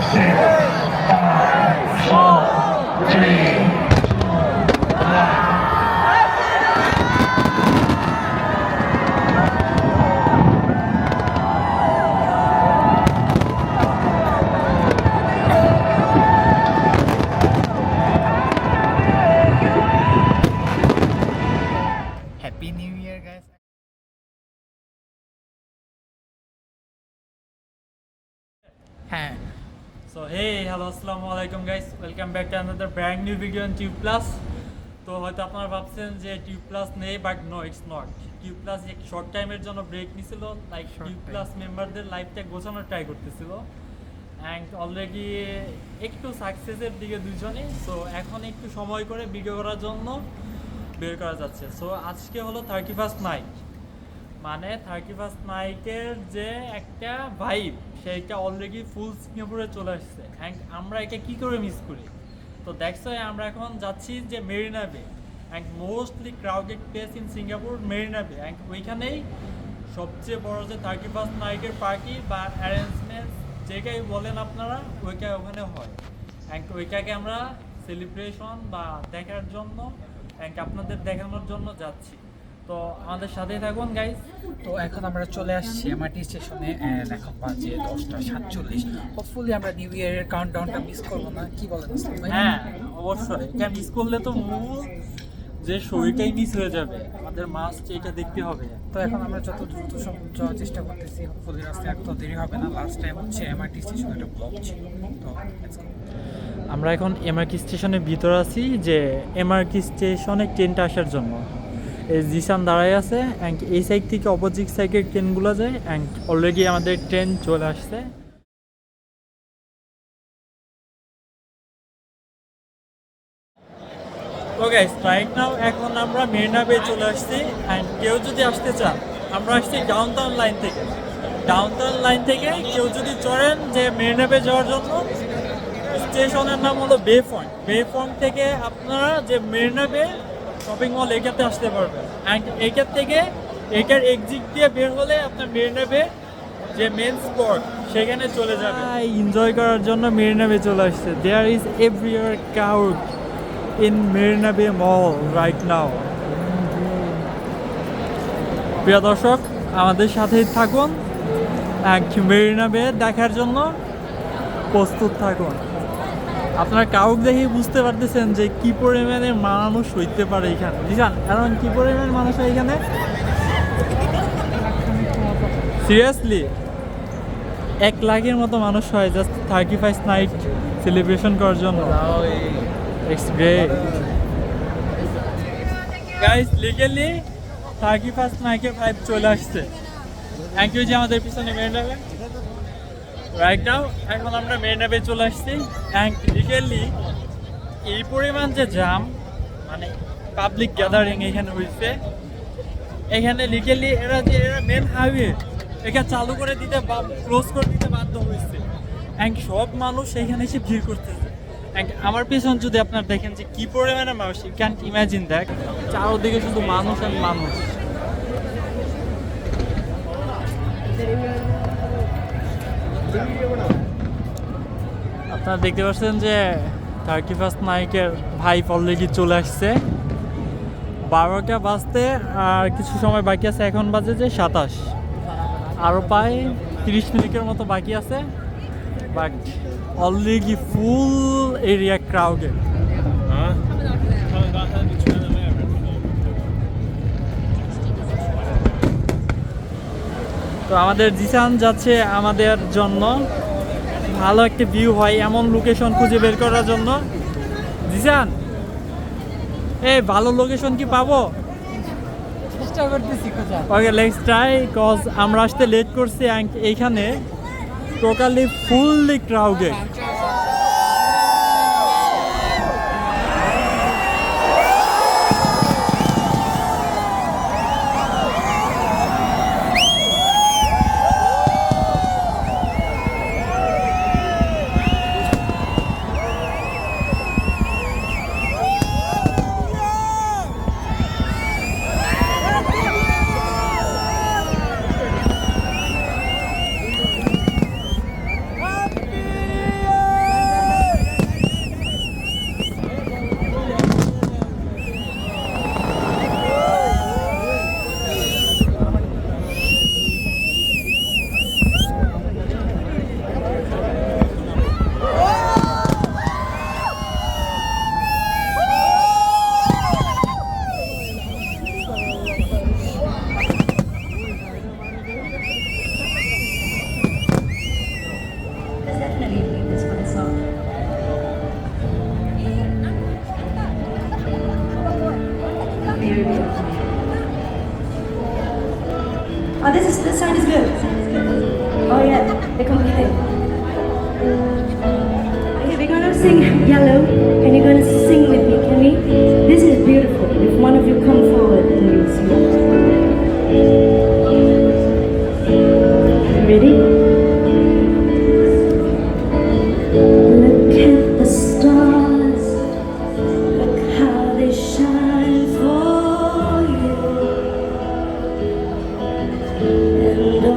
Happy New Year, guys. হ্যাঁ, So hey, hello, assalamu alaikum guys. Welcome back to another brand new video on Tube Plus. তো হয়তো আপনারা ভাবছেন যে tube plus নেই, but no, it's not. Tube plus এক short টাইমের জন্য ব্রেক নিছিল, লাইক টিউব প্লাস মেম্বারদের লাইফটা গোছানোর ট্রাই করতেছিল, অ্যান্ড অলরেডি একটু সাকসেসের দিকে দুজনেই। সো এখন একটু সময় করে ভিডিও করার জন্য বের করা যাচ্ছে। সো আজকে হলো 31st নাইট, মানে 31st নাইটের যে একটা ভাইব সেইটা অলরেডি ফুল সিঙ্গাপুরে চলে আসছে, অ্যান্ড আমরা এটা কী করে মিস করি? তো দেখছো আমরা এখন যাচ্ছি যে মেরিনা বে, and mostly crowded place in Singapore, Marina বে। অ্যান্ড ওইখানেই সবচেয়ে বড় যে 31st নাইটের পার্টি বা অ্যারেঞ্জমেন্ট যেটাই বলেন আপনারা, ওইটা ওখানে হয়। অ্যান্ড ওইটাকে আমরা সেলিব্রেশন বা দেখার জন্য, অ্যান্ড আপনাদের দেখানোর জন্য যাচ্ছি। তো আমাদের সাথেই থাকুন গাইস। তো এখন আমরা চলে আসছি এমআরটি স্টেশনে, এখন বাজে 10:47। হোপফুলি আমরা নিউ ইয়ারের কাউন্টডাউনটা মিস করবো না, কি বলেন ইসলাম ভাই? হ্যাঁ অবশ্যই, এটা মিস করলে তো মূল যে শরীরটাই মিস হয়ে যাবে, আমাদের মাস্ট এটা দেখতে হবে। তো এখন আমরা যত দ্রুত সম্ভব যাওয়ার চেষ্টা করতেছি, হোপফুলি রাস্তায় এত দেরি হবে না। লাস্ট টাইম হচ্ছে এমআরটি স্টেশনে একটা ব্লক ছিল। তো let's go. আমরা এখন এমআরটি স্টেশনের ভিতর আছি, যে এমআরটি স্টেশনে ট্রেনটা আসার জন্য। এই জিসান দাঁড়ায় আছে, অ্যান্ড এই সাইড থেকে অপোজিট সাইডের ট্রেনগুলো যায়, অ্যান্ড অলরেডি আমাদের ট্রেন চলে আসছে। ওকে রাইট নাও এখন আমরা মেরিনা বে চলে আসছি, অ্যান্ড কেউ যদি আসতে চান, আমরা আসছি ডাউনটাউন লাইন থেকে। ডাউনটাউন লাইন থেকে কেউ যদি চড়েন যে মেরিনা বে যাওয়ার জন্য, স্টেশনের নাম হলো বে ফ্রন্ট। বে ফ্রন্ট থেকে আপনারা যে মেরিনা বে শপিং মল এখানে আসতে পারবেন, অ্যান্ড এখান থেকে এটার এক্সিট দিয়ে বের হলে আপনার মেরিনা বে যে মেন স্পট সেখানে চলে যাবে। এনজয় করার জন্য মেরিনা বে চলে আসছে। There is everywhere crowd in Marina Bay mall right now. প্রিয় দর্শক, আমাদের সাথেই থাকুন, মেরিনা বে দেখার জন্য প্রস্তুত থাকুন। আপনারা কাউকে দেখে বুঝতে পারতেছেন যে কি পরিমাণের মানুষ হইতে পারে এখানে। বুঝলেন এখন কি পরিমাণ মানুষ হয় এখানে? সিরিয়াসলি 1 লাখের মতো মানুষ হয় জাস্ট 31st নাইট সেলিব্রেশন করার জন্য। It's great guys, legally 31st নাইটের ভাইব চলে আসছে। থ্যাংক ইউ যে আমাদের পিছনে মেরিনা বে রাইট নাও। এখন আমরা মেরিনা বে চলে আসছি, অ্যান্ড লিগেলি এই পরিমাণ যে জাম, মানে পাবলিক গ্যাদারিং এখানে হয়েছে, এখানে লিগেলি এরা মেন হাইওয়ে এটা চালু করে দিতে বা ক্লোজ করে দিতে বাধ্য হয়েছে, অ্যান্ড সব মানুষ এখানে এসে ভিড় করতেছে। অ্যান্ড আমার পেছন যদি আপনারা দেখেন যে কি পরিমাণে মানুষ, ইউ ক্যান্ট ইমাজিন দেখ, চারদিকে শুধু মানুষ অ্যান্ড মানুষ। আপনারা দেখতে পাচ্ছেন যে 31st নাইটের ভাইব অলরেডি চলে আসছে। 12টা বাজতে আর কিছু সময় বাকি আছে, এখন বাজে যে 27, আরও প্রায় 30 মিনিটের মতো বাকি আছে, but already full area crowded. তো আমাদের জিসান যাচ্ছে আমাদের জন্য ভালো একটা ভিউ হয় এমন লোকেশন খুঁজে বের করার জন্য। জিসান, এই ভালো লোকেশন কি পাবো? চেষ্টা করতেছি খোঁজা। ওকে লেটস ট্রাই, কজ আমরা আসতে লেট করছি, অ্যান্ড এইখানে totally fully crowded. Oh, this sound is good. Oh yeah, the complete. Okay, we're gonna sing Yellow, and you're gonna sing with me. Can we? This is beautiful. If one of you come forward and you sing. Ready? Look at the stars. Look how they shine for you. And all the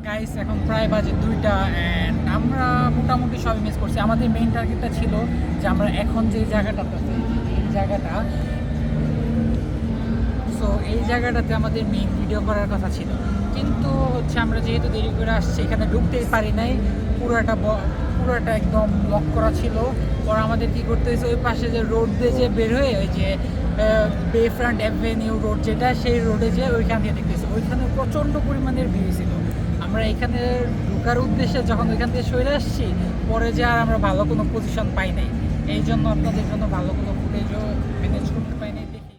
guys এখন প্রায় বাজে 2টা and আমরা মোটামুটি সবই miss করছি। আমাদের main টার্গেটটা ছিল যে আমরা এখন যে জায়গাটাতে আছি, এই জায়গাটা, সো এই জায়গাটাতে আমাদের মেইন ভিডিও করার কথা ছিল, কিন্তু হচ্ছে আমরা যেহেতু দেরি করে আসছি এখানে ঢুকতেই পারি নাই। পুরোটা একদম লক করা ছিল। পরে আমাদের কি করতে হয়েছে, ওই পাশে যে রোড দিয়ে যে বের হয়ে ওই যে বে ফ্রন্ট অ্যাভিনিউ রোড যেটা, সেই রোডে যে ওইখান দিয়ে দেখতেছি ওইখানে প্রচণ্ড পরিমাণের ভিড় ছিল। আমরা এখানে ঢোকার উদ্দেশ্যে যখন ওইখান থেকে সরে আসছি, পরে যে আর আমরা ভালো কোনো পজিশন পাই নাই, এই জন্য আপনাদের জন্য ভালো কোনো ফুটেজও ম্যানেজ করতে পাই নাই। দেখি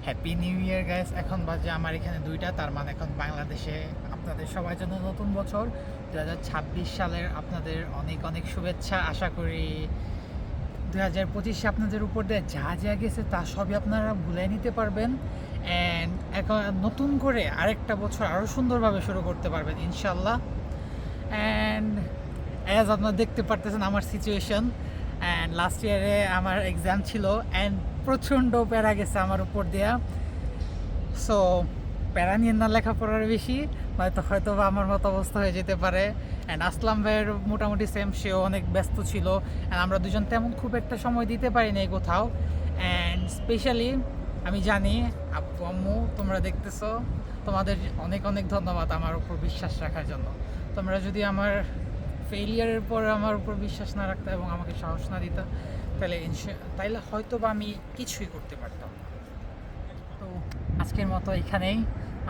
হ্যাপি নিউ ইয়ার গাইস। এখন বাজে আমার এখানে 2টা, তার মানে এখন বাংলাদেশে আপনাদের সবার জন্য নতুন বছর 2026 সালের আপনাদের অনেক অনেক শুভেচ্ছা। আশা করি 2025-এ আপনাদের উপর দিয়ে যা যা গেছে তা সবই আপনারা ভুলে নিতে পারবেন অ্যান্ড এখন নতুন করে আরেকটা বছর আরও সুন্দরভাবে শুরু করতে পারবেন ইনশাল্লাহ। অ্যান্ড অ্যাজ আপনারা দেখতে পারতেছেন আমার সিচুয়েশন, অ্যান্ড লাস্ট ইয়ারে আমার এক্সাম ছিল অ্যান্ড প্রচণ্ড প্যারা গেছে আমার উপর দেয়া। সো প্যারা নিয়ে না লেখাপড়ার বেশি, হয়তো বা আমার মতো অবস্থা হয়ে যেতে পারে। অ্যান্ড আসলাম ভাইয়ের মোটামুটি সেম, সেও অনেক ব্যস্ত ছিল অ্যান্ড আমরা দুজন তেমন খুব একটা সময় দিতে পারি নাই কোথাও। অ্যান্ড স্পেশালি আমি জানি আব্বু আম্মু তোমরা দেখতেছো, তোমাদের অনেক অনেক ধন্যবাদ আমার উপর বিশ্বাস রাখার জন্য। তোমরা যদি আমার ফেইলিয়ারের পর আমার উপর বিশ্বাস না রাখতে এবং আমাকে সাহস না দিত, তাইলে হয়তো বা আমি কিছুই করতে পারতাম না। তো আজকের মতো এখানেই,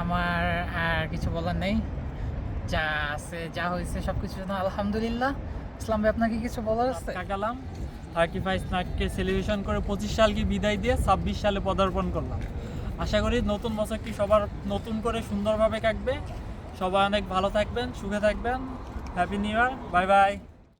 আমার আর কিছু বলার নেই। যা আছে যা হয়েছে সব কিছুর জন্য আলহামদুলিল্লাহ। ইসলাম ভাই আপনাকে কিছু বলার আছে? কাটালাম 35 নাটকে সেলিব্রেশন করে 25 সালকে বিদায় দিয়ে 26 সালে পদার্পণ করলাম। আশা করি নতুন বছরটি সবার নতুন করে সুন্দরভাবে কাটবে। সবাই অনেক ভালো থাকবেন, সুখে থাকবেন। Happy new year, bye bye.